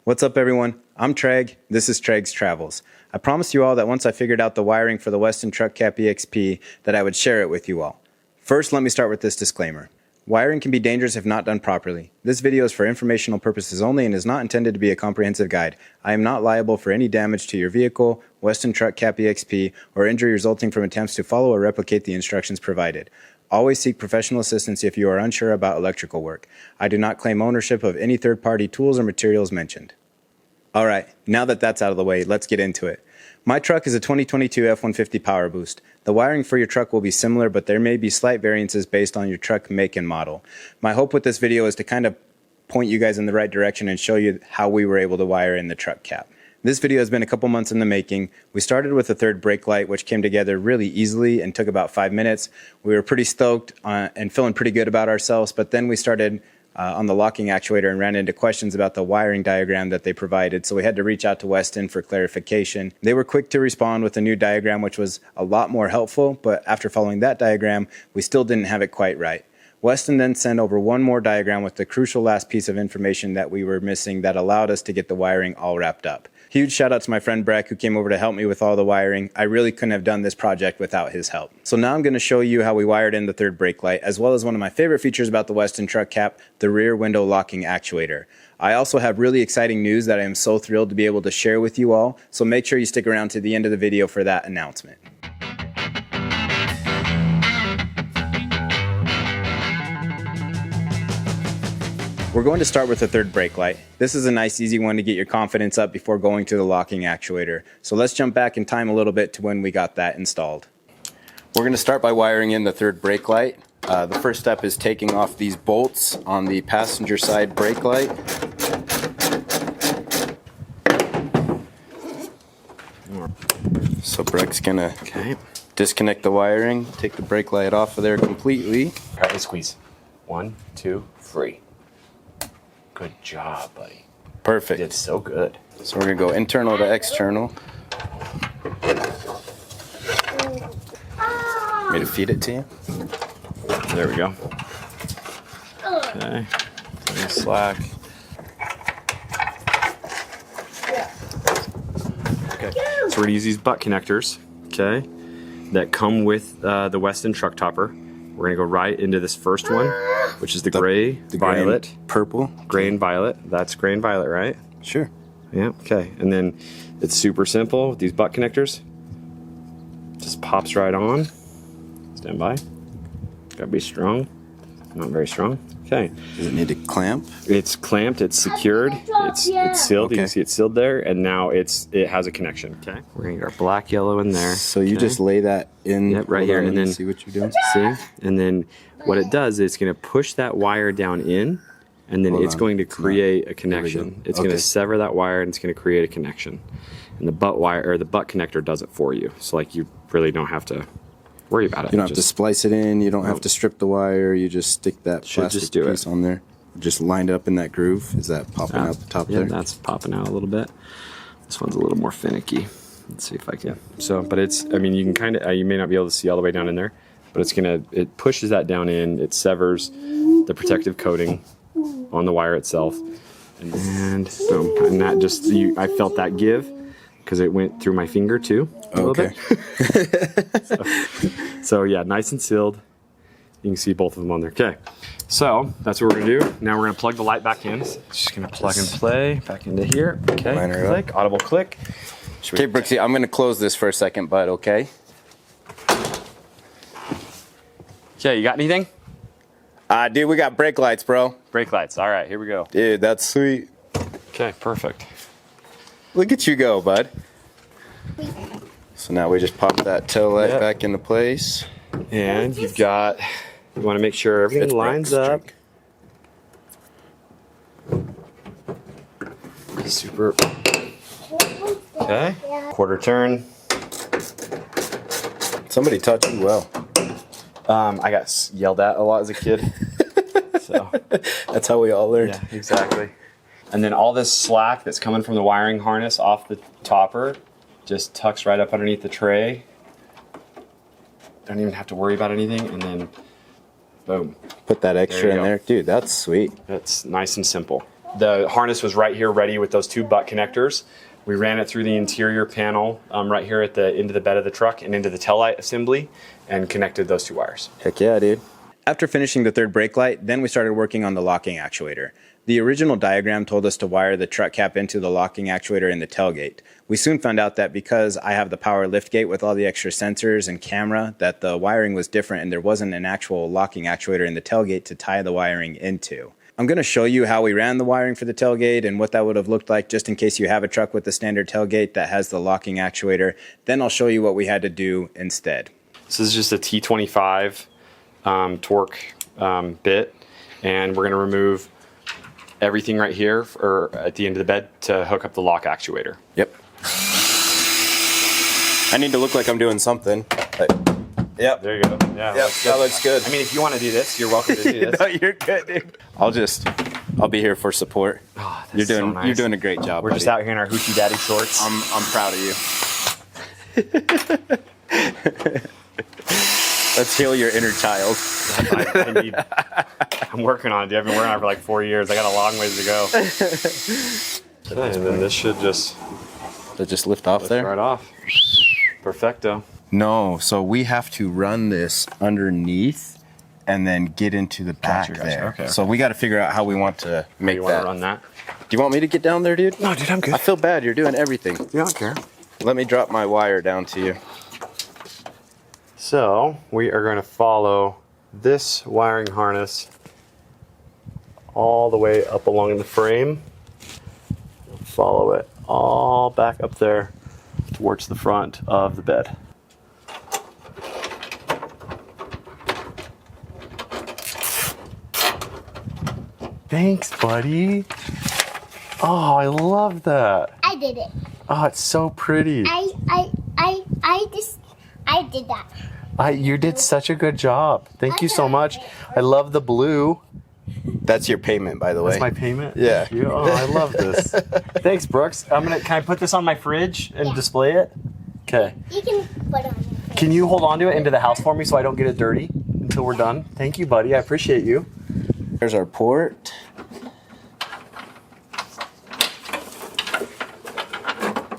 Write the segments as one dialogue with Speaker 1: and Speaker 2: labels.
Speaker 1: What's up everyone? I'm Treg, this is TregsTravels. I promised you all that once I figured out the wiring for the Westin Truck Cap EXP that I would share it with you all. First, let me start with this disclaimer. Wiring can be dangerous if not done properly. This video is for informational purposes only and is not intended to be a comprehensive guide. I am not liable for any damage to your vehicle, Westin Truck Cap EXP, or injury resulting from attempts to follow or replicate the instructions provided. Always seek professional assistance if you are unsure about electrical work. I do not claim ownership of any third-party tools or materials mentioned. Alright, now that that's out of the way, let's get into it. My truck is a 2022 F-150 Power Boost. The wiring for your truck will be similar, but there may be slight variances based on your truck make and model. My hope with this video is to kind of point you guys in the right direction and show you how we were able to wire in the truck cap. This video has been a couple months in the making. We started with a third brake light, which came together really easily and took about 5 minutes. We were pretty stoked and feeling pretty good about ourselves, but then we started on the locking actuator and ran into questions about the wiring diagram that they provided, so we had to reach out to Westin for clarification. They were quick to respond with a new diagram, which was a lot more helpful, but after following that diagram, we still didn't have it quite right. Westin then sent over one more diagram with the crucial last piece of information that we were missing that allowed us to get the wiring all wrapped up. Huge shout out to my friend Breck who came over to help me with all the wiring. I really couldn't have done this project without his help. So now I'm going to show you how we wired in the third brake light, as well as one of my favorite features about the Westin Truck Cap, the rear window locking actuator. I also have really exciting news that I am so thrilled to be able to share with you all, so make sure you stick around to the end of the video for that announcement. We're going to start with the third brake light. This is a nice easy one to get your confidence up before going to the locking actuator. So let's jump back in time a little bit to when we got that installed. We're going to start by wiring in the third brake light. The first step is taking off these bolts on the passenger side brake light. So Breck's going to disconnect the wiring, take the brake light off of there completely.
Speaker 2: All right, let's squeeze. 1, 2, 3. Good job, buddy.
Speaker 1: Perfect.
Speaker 2: You did so good.
Speaker 1: So we're going to go internal to external. Want me to feed it to you?
Speaker 2: There we go. Okay. Nice slack. Okay. So we're going to use these butt connectors, okay, that come with the Westin truck topper. We're going to go right into this first one, which is the gray, violet.
Speaker 1: Purple.
Speaker 2: Gray and violet. That's gray and violet, right?
Speaker 1: Sure.
Speaker 2: Yeah, okay. And then it's super simple with these butt connectors. Just pops right on. Stand by. Gotta be strong. Not very strong. Okay.
Speaker 1: Does it need to clamp?
Speaker 2: It's clamped, it's secured, it's sealed. Okay. You can see it's sealed there, and now it has a connection. Okay. We're gonna get our black, yellow in there.
Speaker 1: So you just lay that in.
Speaker 2: Yep, right here, and then
Speaker 1: see what you're doing.
Speaker 2: See, and then what it does is it's gonna push that wire down in, and then it's going to create a connection. It's gonna sever that wire, and it's gonna create a connection. And the butt wire or the butt connector does it for you. So like you really don't have to worry about it.
Speaker 1: You don't have to splice it in. You don't have to strip the wire. You just stick that plastic piece on there. Just lined up in that groove. Is that popping out the top there?
Speaker 2: Yeah, that's popping out a little bit. This one's a little more finicky. Let's see if I can. So, but it's, I mean, you can kind of, you may not be able to see all the way down in there, but it's gonna, it pushes that down in. It severs the protective coating on the wire itself, and boom. And that just, I felt that give because it went through my finger too. A little bit. So yeah, nice and sealed. You can see both of them on there. Okay, so that's what we're gonna do. Now we're gonna plug the light back in. Just gonna plug and play back into here. Okay, click, audible click.
Speaker 1: Okay, Brooksy, I'm gonna close this for a second, bud, okay?
Speaker 2: Okay, you got anything?
Speaker 1: Dude, we got brake lights, bro.
Speaker 2: Brake lights, all right, here we go.
Speaker 1: Dude, that's sweet.
Speaker 2: Okay, perfect.
Speaker 1: Look at you go, bud. So now we just pop that tail light back into place.
Speaker 2: And you want to make sure everything lines up. Super. Okay. Quarter turn.
Speaker 1: Somebody taught you well.
Speaker 2: I got yelled at a lot as a kid. So
Speaker 1: that's how we all learned.
Speaker 2: Yeah, exactly. And then all this slack that's coming from the wiring harness off the topper just tucks right up underneath the tray. Don't even have to worry about anything, and then boom.
Speaker 1: Put that extra in there. Dude, that's sweet.
Speaker 2: That's nice and simple. the harness was right here ready with those 2 butt connectors. We ran it through the interior panel right here at the end of the bed of the truck and into the taillight assembly and connected those 2 wires.
Speaker 1: Heck yeah, dude. After finishing the 3rd brake light, then we started working on the locking actuator. The original diagram told us to wire the truck cap into the locking actuator in the tailgate. We soon found out that because I have the power lift gate with all the extra sensors and camera, that the wiring was different and there wasn't an actual locking actuator in the tailgate to tie the wiring into. I'm going to show you how we ran the wiring for the tailgate and what that would have looked like just in case you have a truck with the standard tailgate that has the locking actuator. Then I'll show you what we had to do instead.
Speaker 2: This is just a T25 torque bit, and we're going to remove everything right here or at the end of the bed to hook up the lock actuator.
Speaker 3: Yep. I need to look like I'm doing something. Yep.
Speaker 2: There you go. Yeah,
Speaker 3: yep, that looks good.
Speaker 2: I mean, if you want to do this, you're welcome to do this.
Speaker 3: No, you're good, dude. I'll be here for support.
Speaker 2: Oh,
Speaker 3: you're doing a great job.
Speaker 2: We're
Speaker 3: buddy.
Speaker 2: just out here in our hoochie daddy shorts.
Speaker 3: I'm proud of you. Let's heal your inner child.
Speaker 2: I'm working on it, dude. I've been working on it for like 4 years. I got a long ways to go. Okay, and then this should just
Speaker 3: lift off there?
Speaker 2: Right off. Perfecto.
Speaker 3: No, so we have to run this underneath and then get into the back there.
Speaker 2: Okay.
Speaker 3: So we got to figure out how we want to make
Speaker 2: you
Speaker 3: that.
Speaker 2: Want to run that?
Speaker 3: Do you want me to get down there, dude?
Speaker 2: No, dude, I'm good.
Speaker 3: I feel bad. You're doing everything.
Speaker 2: You don't care.
Speaker 3: Let me drop my wire down to you.
Speaker 2: So we are going to follow this wiring harness all the way up along the frame. Follow it all back up there towards the front of the bed. Thanks, buddy. Oh, I love that.
Speaker 4: I did it.
Speaker 2: Oh, it's so pretty.
Speaker 4: I did that.
Speaker 2: You did such a good job. Thank you so much. I love the blue.
Speaker 3: That's your payment, by the way.
Speaker 2: That's my payment?
Speaker 3: Yeah.
Speaker 2: Thank you. Oh, I love this. Thanks, Brooks. Can I put this on my fridge and display it? Okay.
Speaker 4: You can put on it.
Speaker 2: Can you hold on to it into the house for me so I don't get it dirty until we're done? Thank you, buddy. I appreciate you.
Speaker 3: There's our port.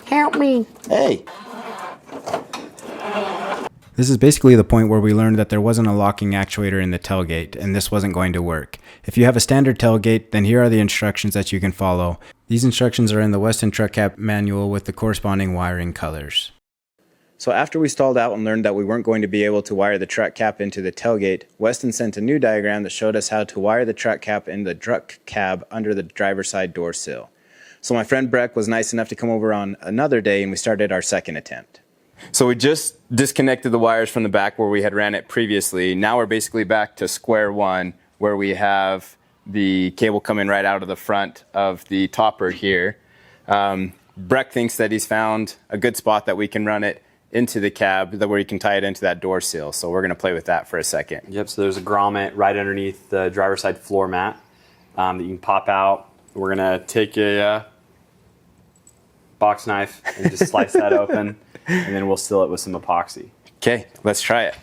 Speaker 4: Help me.
Speaker 3: Hey.
Speaker 1: This is basically the point where we learned that there wasn't a locking actuator in the tailgate, and this wasn't going to work. If you have a standard tailgate, then here are the instructions that you can follow. These instructions are in the Westin Truck Cap manual with the corresponding wiring colors. So after we stalled out and learned that we weren't going to be able to wire the truck cap into the tailgate, Westin sent a new diagram that showed us how to wire the truck cap in the truck cab under the driver's side door sill. So my friend Breck was nice enough to come over on another day, and we started our second attempt.
Speaker 3: So we just disconnected the wires from the back where we had ran it previously. Now we're basically back to square one where we have the cable coming right out of the front of the topper here. Breck thinks that he's found a good spot that we can run it into the cab where you can tie it into that door sill. So we're going to play with that for a second.
Speaker 2: Yep, so there's a grommet right underneath the driver's side floor mat that you can pop out. We're going to take a box knife and just slice that open, and then we'll seal it with some epoxy.
Speaker 3: Okay, let's try it.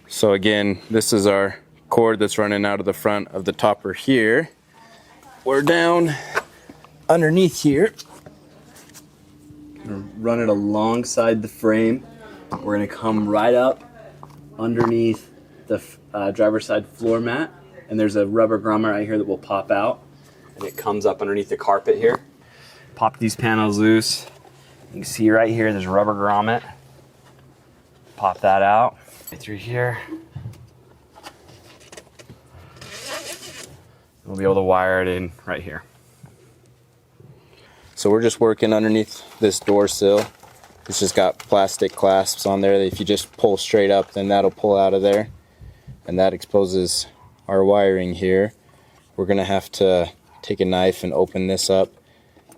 Speaker 3: So again, this is our cord that's running out of the front of the topper here. We're down underneath here.
Speaker 2: Run it alongside the frame. We're going to come right up underneath the driver's side floor mat, and there's a rubber grommet right here that will pop out, and it comes up underneath the carpet here. Pop these panels loose. You can see right here there's a rubber grommet. Pop that out right through here. We'll be able to wire it in right here.
Speaker 3: So we're just working underneath this door sill. It's just got plastic clasps on there that if you just pull straight up, then that'll pull out of there. And that exposes our wiring here. We're gonna have to take a knife and open this up.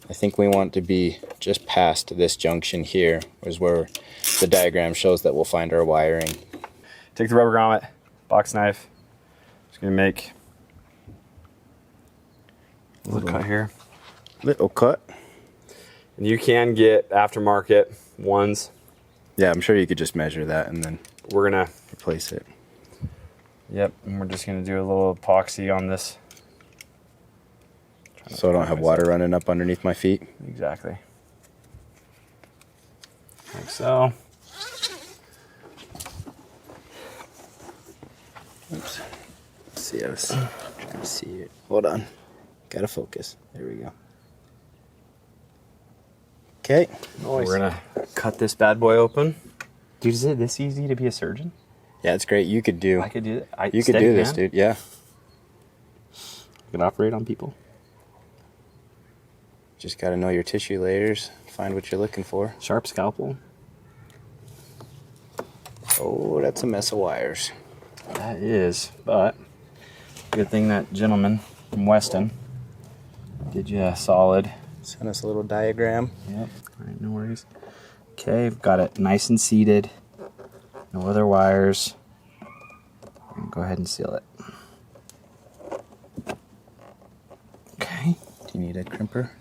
Speaker 3: I think we want to be just past this junction here, is where the diagram shows that we'll find our wiring.
Speaker 2: Take the rubber grommet, box knife. Just gonna make a little cut here.
Speaker 3: Little cut.
Speaker 2: And you can get aftermarket ones.
Speaker 3: Yeah, I'm sure you could just measure that and then
Speaker 2: We're gonna
Speaker 3: replace it.
Speaker 2: Yep, and we're just gonna do a little epoxy on this
Speaker 3: So I don't have water running up underneath my feet.
Speaker 2: Exactly. Like so.
Speaker 3: Oops. Let's see, I was trying to see it. Hold on. Gotta focus. There we go. Okay.
Speaker 2: We're gonna cut this bad boy open. Dude, is it this easy to be a surgeon?
Speaker 3: Yeah, it's great. You could do.
Speaker 2: I could do it.
Speaker 3: You could do this, dude. Yeah.
Speaker 2: I could operate on people.
Speaker 3: Just got to know your tissue layers. Find what you're looking for.
Speaker 2: Sharp scalpel.
Speaker 3: Oh, that's a mess of wires.
Speaker 2: That is, but good thing that gentleman from Westin did you a solid.
Speaker 3: Send us a little diagram.
Speaker 2: Yep. All right, no worries. Okay, I've got it nice and seated. No other wires. Go ahead and seal it. Okay.
Speaker 3: Do you need a crimper?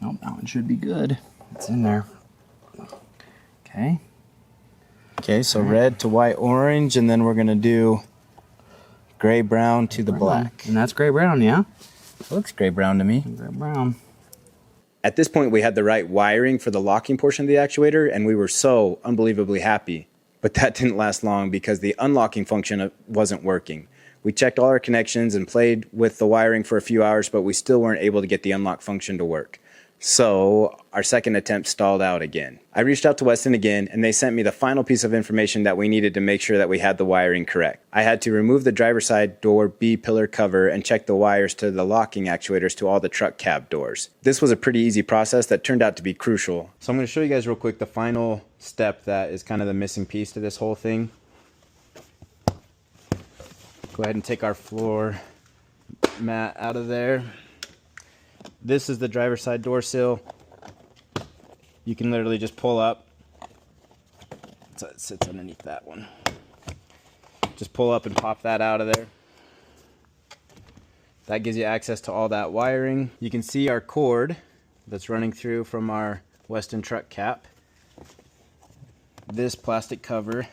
Speaker 2: Nope, that one should be good. It's in there. Okay.
Speaker 3: Okay, so red to white, orange, and then we're going to do gray brown to the black.
Speaker 2: And that's gray brown, yeah?
Speaker 3: It looks gray brown to me.
Speaker 2: Gray brown.
Speaker 1: At this point, we had the right wiring for the locking portion of the actuator, and we were so unbelievably happy. But that didn't last long because the unlocking function wasn't working. We checked all our connections and played with the wiring for a few hours, but we still weren't able to get the unlock function to work. So our second attempt stalled out again. I reached out to Westin again, and they sent me the final piece of information that we needed to make sure that we had the wiring correct. I had to remove the driver's side door B pillar cover and check the wires to the locking actuators to all the truck cab doors. This was a pretty easy process that turned out to be crucial. So I'm going to show you guys real quick the final step that is kind of the missing piece to this whole thing. Go ahead and take our floor mat out of there. This is the driver's side door sill. You can literally just pull up. So it sits underneath that one. Just pull up and pop that out of there. That gives you access to all that wiring. You can see our cord that's running through from our Westin Truck Cap. This plastic cover,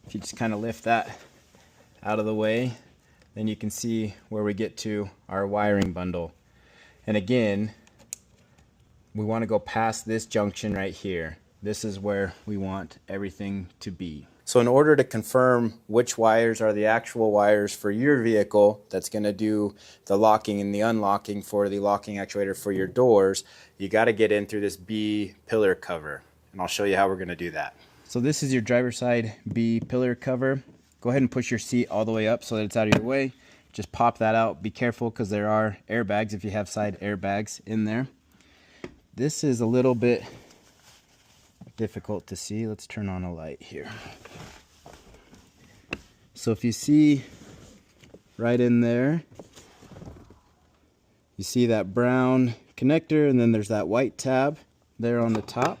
Speaker 1: if you just kind of lift that out of the way, then you can see where we get to our wiring bundle. And again, we want to go past this junction right here. This is where we want everything to be. So in order to confirm which wires are the actual wires for your vehicle that's going to do the locking and the unlocking for the locking actuator for your doors, you got to get in through this B pillar cover. And I'll show you how we're going to do that. So this is your driver's side B pillar cover. Go ahead and push your seat all the way up so that it's out of your way. Just pop that out. Be careful because there are airbags if you have side airbags in there. This is a little bit difficult to see. Let's turn on a light here. So if you see right in there, you see that brown connector and then there's that white tab there on the top.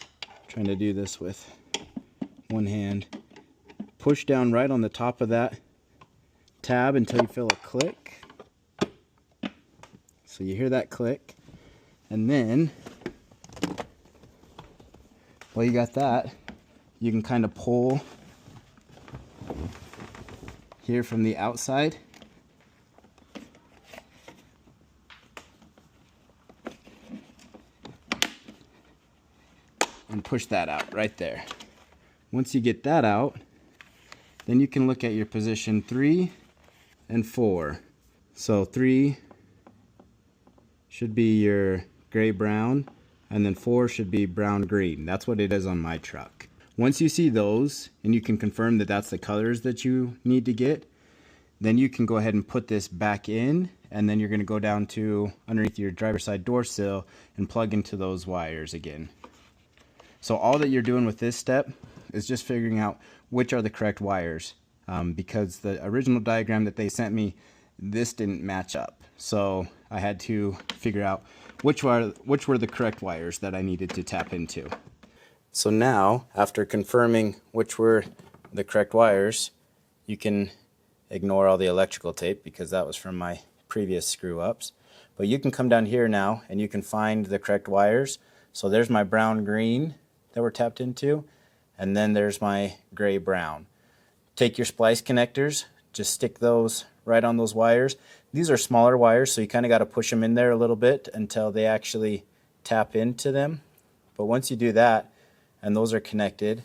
Speaker 1: I'm trying to do this with one hand. Push down right on the top of that tab until you feel a click. So you hear that click, and then while you got that, you can kind of pull here from the outside and push that out right there. Once you get that out, then you can look at your position 3 and 4. So 3 should be your gray brown, and then 4 should be brown green. That's what it is on my truck. Once you see those and you can confirm that that's the colors that you need to get, then you can go ahead and put this back in, and then you're going to go down to underneath your driver's side door sill and plug into those wires again. So all that you're doing with this step is just figuring out which are the correct wires, because the original diagram that they sent me, this didn't match up. So I had to figure out which were the correct wires that I needed to tap into. So now, after confirming which were the correct wires, you can ignore all the electrical tape because that was from my previous screw ups. But you can come down here now and you can find the correct wires. So there's my brown green that we're tapped into, and then there's my gray brown. Take your splice connectors, just stick those right on those wires. These are smaller wires, so you kind of got to push them in there a little bit until they actually tap into them. But once you do that, and those are connected,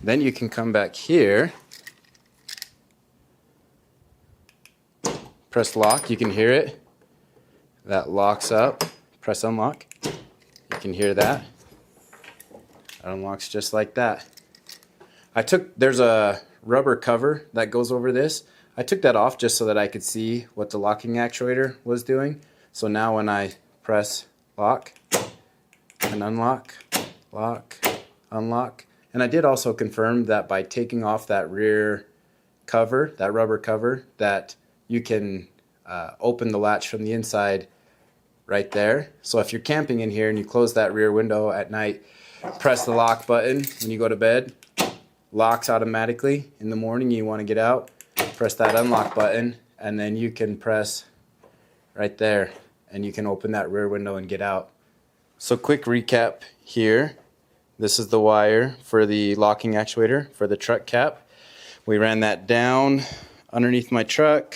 Speaker 1: then you can come back here, press lock, you can hear it. That locks up, press unlock, you can hear that. It unlocks just like that. There's a rubber cover that goes over this. I took that off just so that I could see what the locking actuator was doing. So now when I press lock and unlock, lock, unlock, and I did also confirm that by taking off that rear cover, that rubber cover, that you can open the latch from the inside right there. So if you're camping in here and you close that rear window at night, press the lock button when you go to bed, locks automatically. In the morning you want to get out, press that unlock button, and then you can press right there and you can open that rear window and get out. So quick recap here. This is the wire for the locking actuator for the truck cap. We ran that down underneath my truck.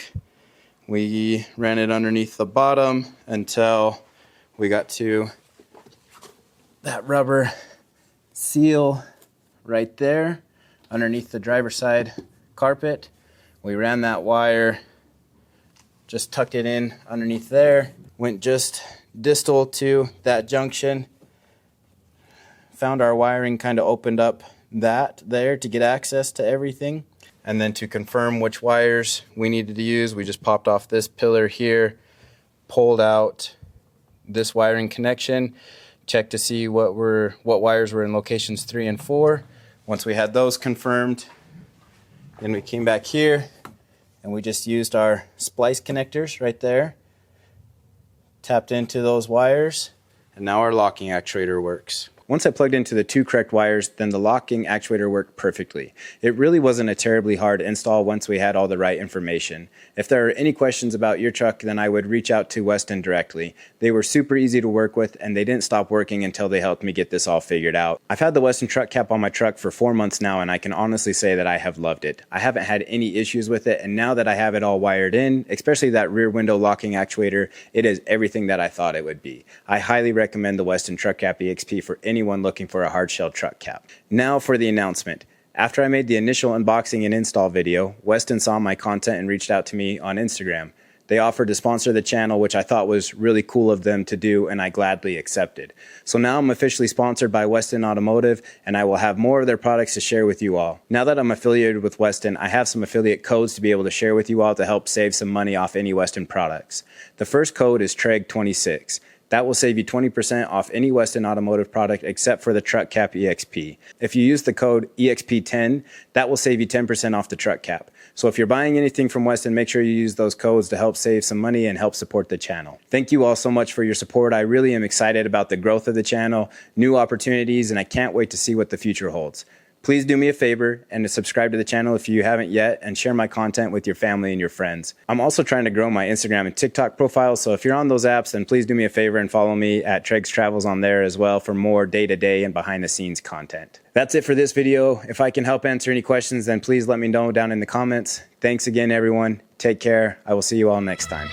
Speaker 1: We ran it underneath the bottom until we got to that rubber seal right there underneath the driver's side carpet. We ran that wire, just tucked it in underneath there, went just distal to that junction, found our wiring, kind of opened up that there to get access to everything. And then to confirm which wires we needed to use, we just popped off this pillar here, pulled out this wiring connection, checked to see what wires were in locations 3 and 4. Once we had those confirmed, then we came back here and we just used our splice connectors right there, tapped into those wires, and now our locking actuator works. Once I plugged into the 2 correct wires, then the locking actuator worked perfectly. It really wasn't a terribly hard install once we had all the right information. If there are any questions about your truck, then I would reach out to Westin directly. They were super easy to work with, and they didn't stop working until they helped me get this all figured out. I've had the Westin Truck Cap on my truck for 4 months now, and I can honestly say that I have loved it. I haven't had any issues with it, and now that I have it all wired in, especially that rear window locking actuator, it is everything that I thought it would be. I highly recommend the Westin Truck Cap EXP for anyone looking for a hard shell truck cap. Now for the announcement. After I made the initial unboxing and install video, Westin saw my content and reached out to me on Instagram. They offered to sponsor the channel, which I thought was really cool of them to do, and I gladly accepted. So now I'm officially sponsored by Westin Automotive, and I will have more of their products to share with you all. Now that I'm affiliated with Westin, I have some affiliate codes to be able to share with you all to help save some money off any Westin products. The first code is TREG26. That will save you 20% off any Westin Automotive product except for the Truck Cap EXP. If you use the code EXP10, that will save you 10% off the truck cap. So if you're buying anything from Westin, make sure you use those codes to help save some money and help support the channel. Thank you all so much for your support. I really am excited about the growth of the channel, new opportunities, and I can't wait to see what the future holds. Please do me a favor and to subscribe to the channel if you haven't yet, and share my content with your family and your friends. I'm also trying to grow my Instagram and TikTok profiles, so if you're on those apps, then please do me a favor and follow me at TregsTravels on there as well for more day-to-day and behind-the-scenes content. That's it for this video. If I can help answer any questions, then please let me know down in the comments. Thanks again, everyone. Take care. I will see you all next time.